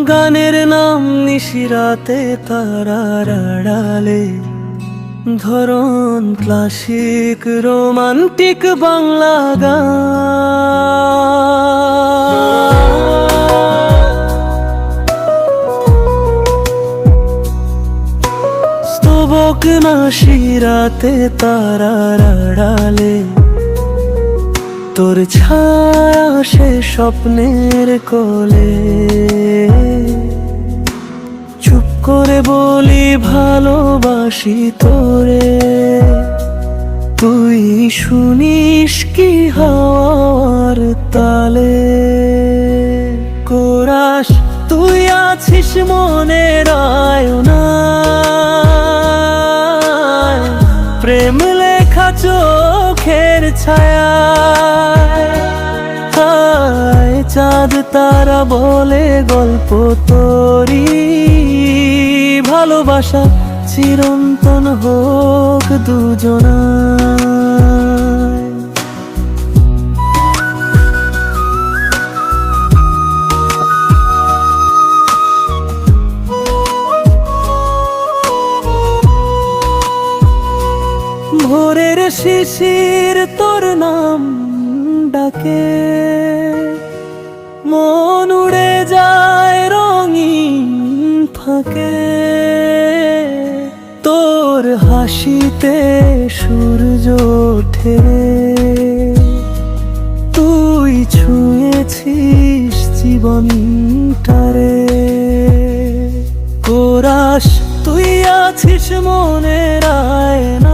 গানের নাম নিশিরাতে তারার আড়ালে, ধরন ক্লাসিক রোমান্টিক বাংলা গান। স্তবক নাশিরাতে তারার আড়ালে, তোর ছায়া সে স্বপ্নের কোলে। চুপ করে বলি ভালোবাসি তোরে, তুই শুনিস কি হাওয়ার তালে। কোরাস তুই আছিস মনের আয়নায়, প্রেম লেখা চোখের ছায়ায়। হায় চাঁদ তারা বলে গল্প তোরি, ভালোবাসা চিরন্তন হোক দুজনায়। ভোরের শিশির তোর নাম ডাকে, মন উড়ে যায় রঙিন ফাঁকে। তোর হাসিতে সূর্য ওঠে, তুই ছুঁয়েছিস জীবনটারে। কোরাস তুই আছিস মনের আয়নায়,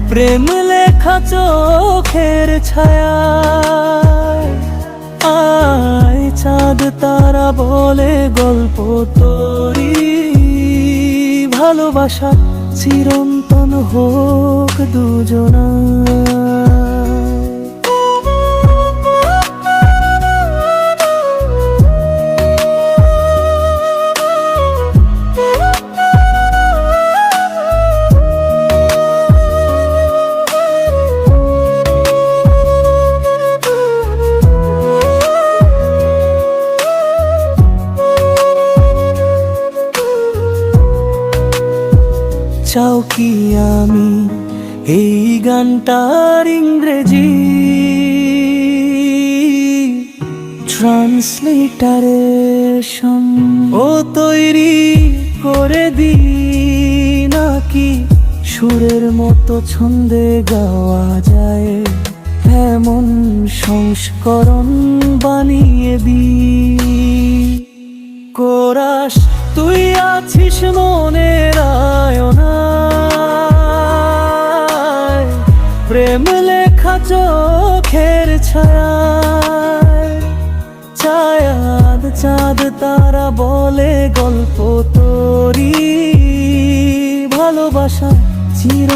প্রেম লেখা চোখের ছায়ায়। আয় চাঁদ তারা বলে গল্প তোরি, ভালোবাসা চিরন্তন হোক দুজনায়। চাও কি আমি এই গানটার ইংরেজি ট্রান্সলিটারেশন ও তৈরি করে দি, নাকি সুরের মতো ছন্দে গাওয়া যায় এমন সংস্করণ বানিয়ে দি। কোরাস তুই আছিস মনের আয়নায়, প্রেম লেখা চোখের ছায়ায়। চাঁদ চাঁদ তারা বলে গল্প তোরি, ভালোবাসা চির